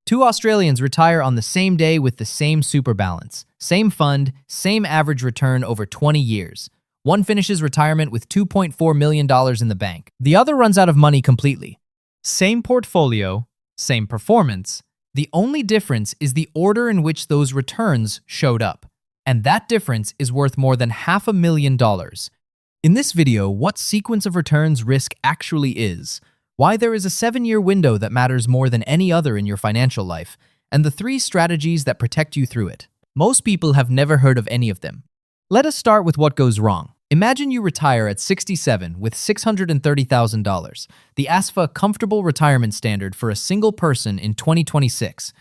Two Australians retire on the same day with the same super balance, same fund, same average return over 20 years. One finishes retirement with $2.4 million in the bank. The other runs out of money completely. Same portfolio, same performance. The only difference is the order in which those returns showed up. And that difference is worth more than $500,000. In this video, what sequence of returns risk actually is, why there is a 7-year window that matters more than any other in your financial life, and the 3 strategies that protect you through it. Most people have never heard of any of them. Let us start with what goes wrong. Imagine you retire at 67 with $630,000, the ASFA Comfortable Retirement Standard for a single person in 2026.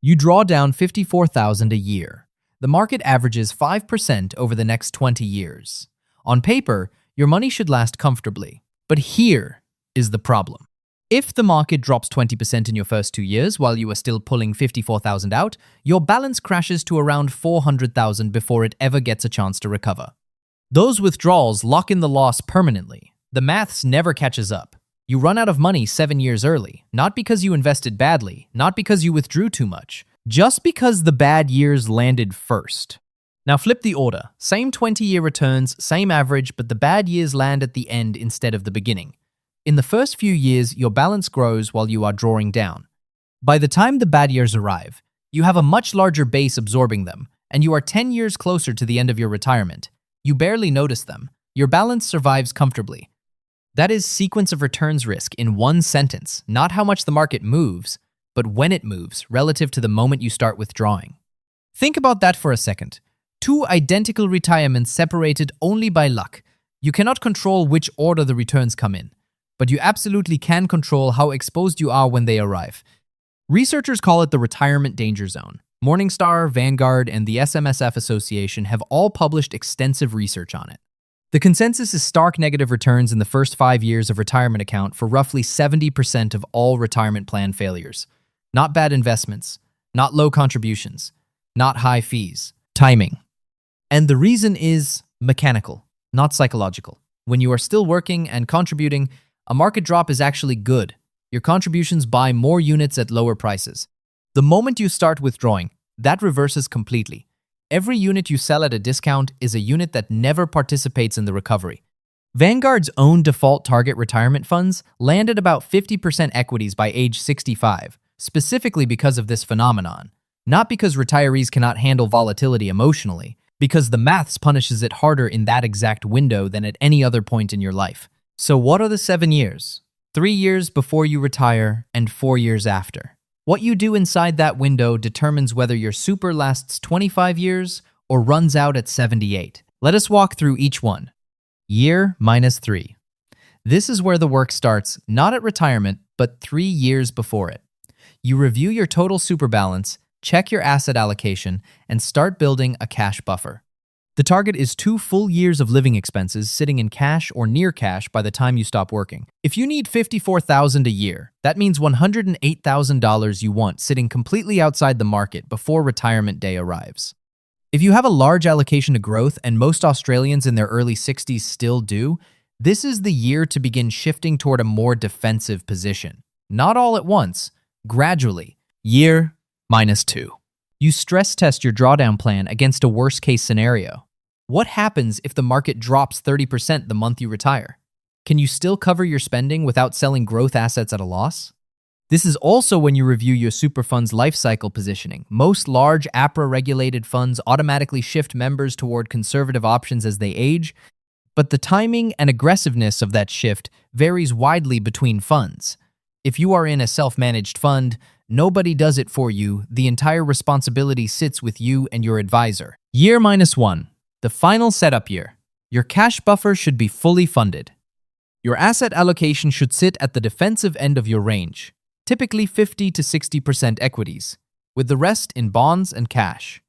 You draw down $54,000 a year. The market averages 5% over the next 20 years. On paper, your money should last comfortably. But here is the problem. If the market drops 20% in your first 2 years while you are still pulling $54,000 out, your balance crashes to around $400,000 before it ever gets a chance to recover. Those withdrawals lock in the loss permanently. The maths never catches up. You run out of money 7 years early, not because you invested badly, not because you withdrew too much, just because the bad years landed first. Now flip the order. Same 20-year returns, same average, but the bad years land at the end instead of the beginning. In the first few years, your balance grows while you are drawing down. By the time the bad years arrive, you have a much larger base absorbing them, and you are 10 years closer to the end of your retirement. You barely notice them. Your balance survives comfortably. That is sequence of returns risk in one sentence, not how much the market moves, but when it moves relative to the moment you start withdrawing. Think about that for a second. 2 identical retirements separated only by luck. You cannot control which order the returns come in, but you absolutely can control how exposed you are when they arrive. Researchers call it the retirement danger zone. Morningstar, Vanguard, and the SMSF Association have all published extensive research on it. The consensus is stark negative returns in the first 5 years of retirement account for roughly 70% of all retirement plan failures. Not bad investments, not low contributions, not high fees, timing. And the reason is mechanical, not psychological. When you are still working and contributing, a market drop is actually good. Your contributions buy more units at lower prices. The moment you start withdrawing, that reverses completely. Every unit you sell at a discount is a unit that never participates in the recovery. Vanguard's own default target retirement funds land at about 50% equities by age 65, specifically because of this phenomenon. Not because retirees cannot handle volatility emotionally, because the maths punishes it harder in that exact window than at any other point in your life. So what are the 7 years? 3 years before you retire and 4 years after. What you do inside that window determines whether your super lasts 25 years or runs out at 78. Let us walk through each one. Year minus 3. This is where the work starts, not at retirement, but 3 years before it. You review your total super balance, check your asset allocation, and start building a cash buffer. The target is 2 full years of living expenses sitting in cash or near cash by the time you stop working. If you need $54,000 a year, that means $108,000 you want sitting completely outside the market before retirement day arrives. If you have a large allocation to growth, and most Australians in their early 60s still do, this is the year to begin shifting toward a more defensive position. Not all at once, gradually. Year minus 2. You stress test your drawdown plan against a worst-case scenario. What happens if the market drops 30% the month you retire? Can you still cover your spending without selling growth assets at a loss? This is also when you review your super fund's life cycle positioning. Most large APRA-regulated funds automatically shift members toward conservative options as they age, but the timing and aggressiveness of that shift varies widely between funds. If you are in a self-managed fund, nobody does it for you. The entire responsibility sits with you and your advisor. Year minus 1. The final setup year. Your cash buffer should be fully funded. Your asset allocation should sit at the defensive end of your range, typically 50 to 60% equities, with the rest in bonds and cash.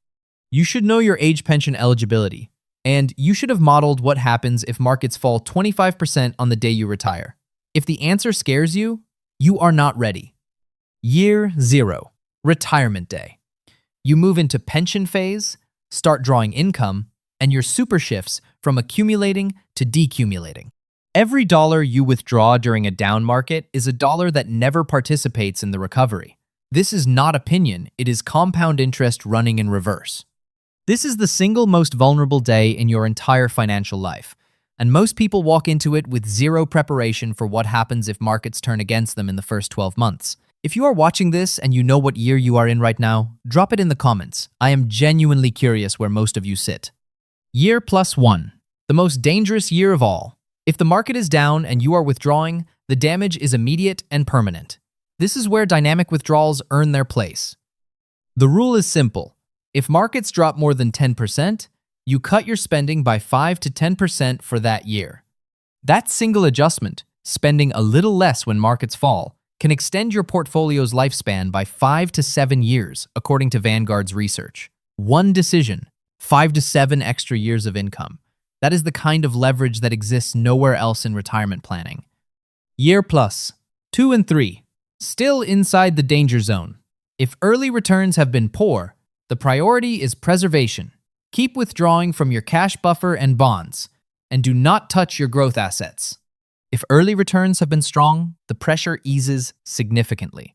You should know your age pension eligibility, and you should have modeled what happens if markets fall 25% on the day you retire. If the answer scares you, you are not ready. Year 0. Retirement day. You move into pension phase, start drawing income, and your super shifts from accumulating to decumulating. Every dollar you withdraw during a down market is a dollar that never participates in the recovery. This is not opinion, it is compound interest running in reverse. This is the single most vulnerable day in your entire financial life, and most people walk into it with zero preparation for what happens if markets turn against them in the first 12 months. If you are watching this and you know what year you are in right now, drop it in the comments. I am genuinely curious where most of you sit. Year +1, the most dangerous year of all. If the market is down and you are withdrawing, the damage is immediate and permanent. This is where dynamic withdrawals earn their place. The rule is simple. If markets drop more than 10%, you cut your spending by 5 to 10% for that year. That single adjustment, spending a little less when markets fall, can extend your portfolio's lifespan by 5 to 7 years, according to Vanguard's research. One decision, 5 to 7 extra years of income. That is the kind of leverage that exists nowhere else in retirement planning. Year +2 and 3, still inside the danger zone. If early returns have been poor, the priority is preservation. Keep withdrawing from your cash buffer and bonds, and do not touch your growth assets. If early returns have been strong, the pressure eases significantly.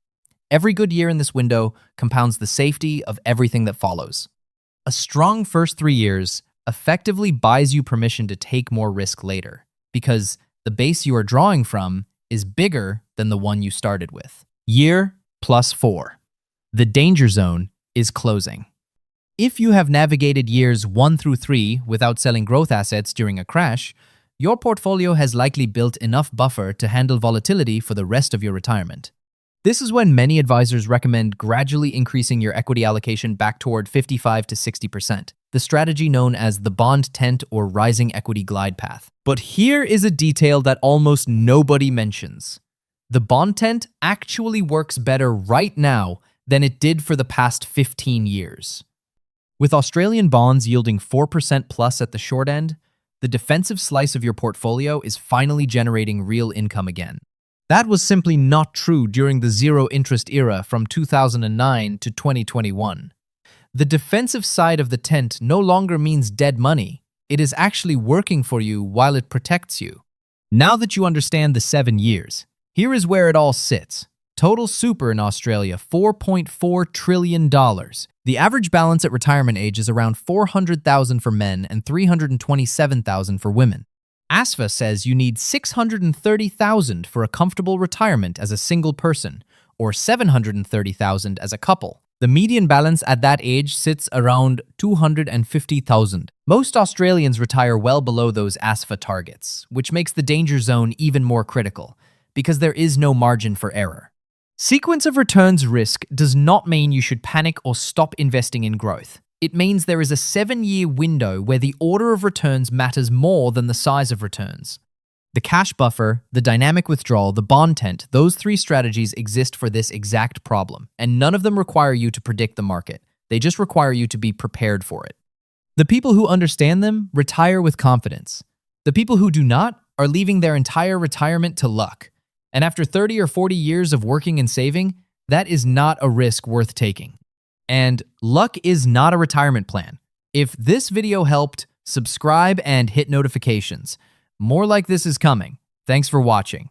Every good year in this window compounds the safety of everything that follows. A strong first 3 years effectively buys you permission to take more risk later, because the base you are drawing from is bigger than the one you started with. Year +4. The danger zone is closing. If you have navigated years 1 through 3 without selling growth assets during a crash, your portfolio has likely built enough buffer to handle volatility for the rest of your retirement. This is when many advisors recommend gradually increasing your equity allocation back toward 55 to 60%, the strategy known as the bond tent or rising equity glide path. But here is a detail that almost nobody mentions. The bond tent actually works better right now than it did for the past 15 years. With Australian bonds yielding 4% plus at the short end, the defensive slice of your portfolio is finally generating real income again. That was simply not true during the zero-interest era from 2009 to 2021. The defensive side of the tent no longer means dead money. It is actually working for you while it protects you. Now that you understand the 7 years, here is where it all sits. Total super in Australia, $4.4 trillion. The average balance at retirement age is around $400,000 for men and $327,000 for women. ASFA says you need $630,000 for a comfortable retirement as a single person, or $730,000 as a couple. The median balance at that age sits around $250,000. Most Australians retire well below those ASFA targets, which makes the danger zone even more critical, because there is no margin for error. Sequence of returns risk does not mean you should panic or stop investing in growth. It means there is a 7-year window where the order of returns matters more than the size of returns. The cash buffer, the dynamic withdrawal, the bond tent, those 3 strategies exist for this exact problem, and none of them require you to predict the market. They just require you to be prepared for it. The people who understand them retire with confidence. The people who do not are leaving their entire retirement to luck. And after 30 or 40 years of working and saving, that is not a risk worth taking. And luck is not a retirement plan. If this video helped, subscribe and hit notifications. More like this is coming. Thanks for watching.